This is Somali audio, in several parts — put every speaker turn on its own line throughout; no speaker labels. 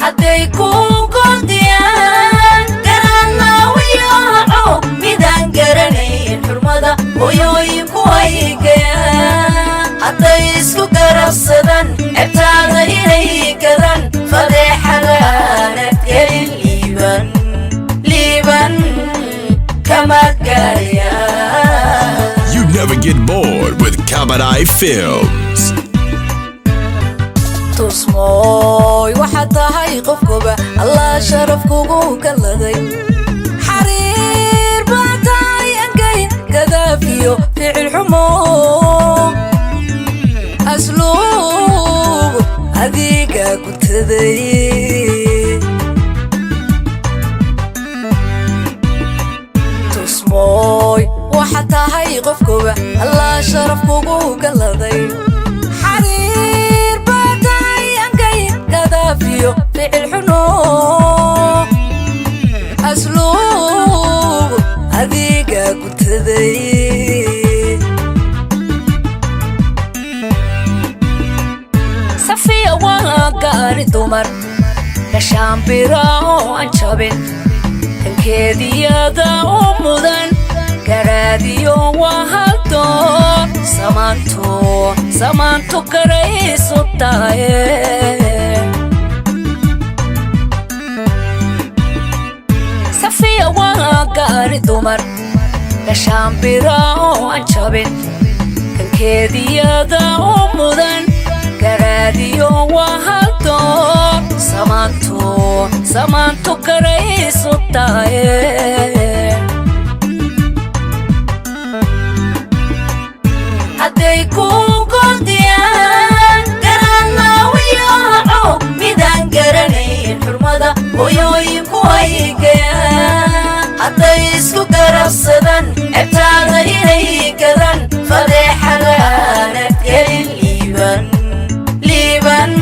hadday kuu goldiyaan garanna wiyaaco midaan garanayn xurmada hooyooyinku ay gayaan hadday isku garabsadan cebtaada inay gadan fadeexadaanad gelin liiban kama gaarayaan.
You never get bored with Kamadai Films.
tusmooy waxaad tahay qofkuba allah sharaf kugu galaday xariir baa tahay angayn gadaafiyo ficil xumo asluub adiga gutaday tusmooy waxaad tahay qofkuba allah sharaf kugu galaday فيو فعل حنو أسلوب هذيك قلت ذي صفية وقاري دمر نشام براو أنشابين كان كيدي يدا أمودان كراديو وهالتو سمانتو كريسو التايه وقاري دمر نشام براو أنشابين كان كيدي يدا أمودان كراديو وهالتو سمانتو كريسو التايه hadday kuu goldiyaan garanna wiyaaco midaan garanayn xurmada hooyooyinku ay gayaan hadday isku garabsadan cebtaada inay gadan fadeexadaanad gelin liiban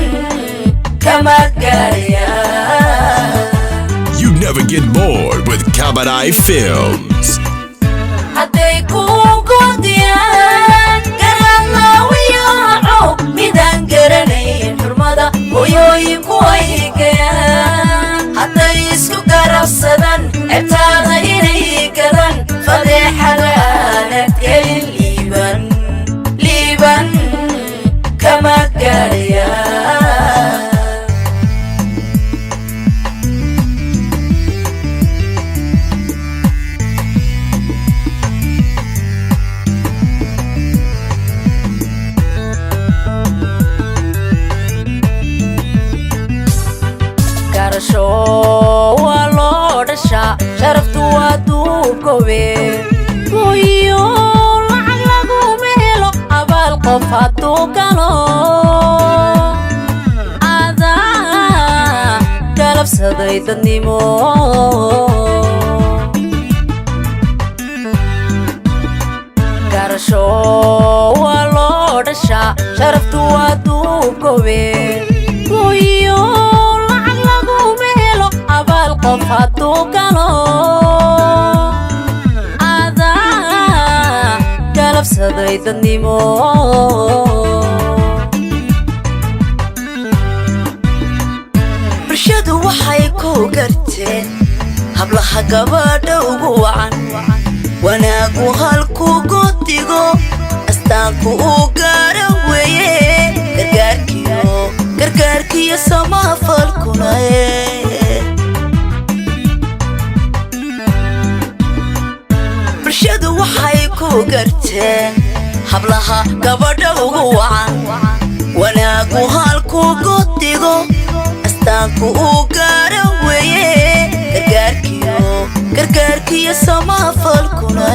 kama gaarayaan.
You never get bored with Kamadai Films.
hadday kuu goldiyaan garanna wiyaaco midaan garanayn xurmada hooyooyinku ay gayaan hadday isku garabsadan cebtaada inay gadan fadeexadaanad gelin liiban kama gaarayaan. waa loo dhashaa sharaftu waa duubkowe mooyo lacag laguma helo abaal qof hadduu galo adaa galabsaday dadnimo garasho waa loo dhashaa sharaftu waa duubkowe mooyo qof hadduu galo adaa galabsaday dadnimo bulshadu waxay ku garteen hablaha gabadha ugu wacan wanaagu halku godigo astaanku uu gaara weeye gargaarkiyo samafalkuna bulshadu waxay ku garteen hablaha gabadha ugu wacan wanaagu halku godigo astaanku uu gaara weeye gargaarkiyo samafalkuna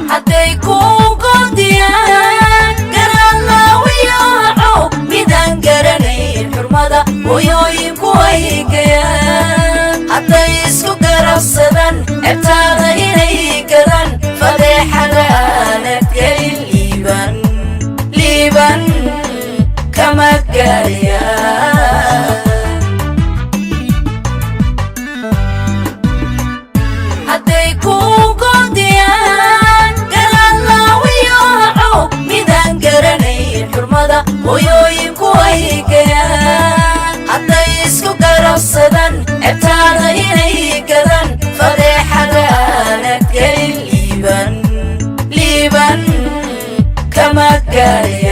hadday kuu goldiyaan garanna wiyaaco midaan garanayn xurmada hooyooyinku ay gayaan hadday isku garabsadan cebtaada inay gadan fadeexadaanad gelin liiban kama gaarayaan. hadday kuu goldiyaan garanna wiyaaco midaan garanayn xurmada hooyooyinku ay gayaan hadday isku garabsadan cebtaada inay gadan fadeexada aanad gelin liiban kama gaadhay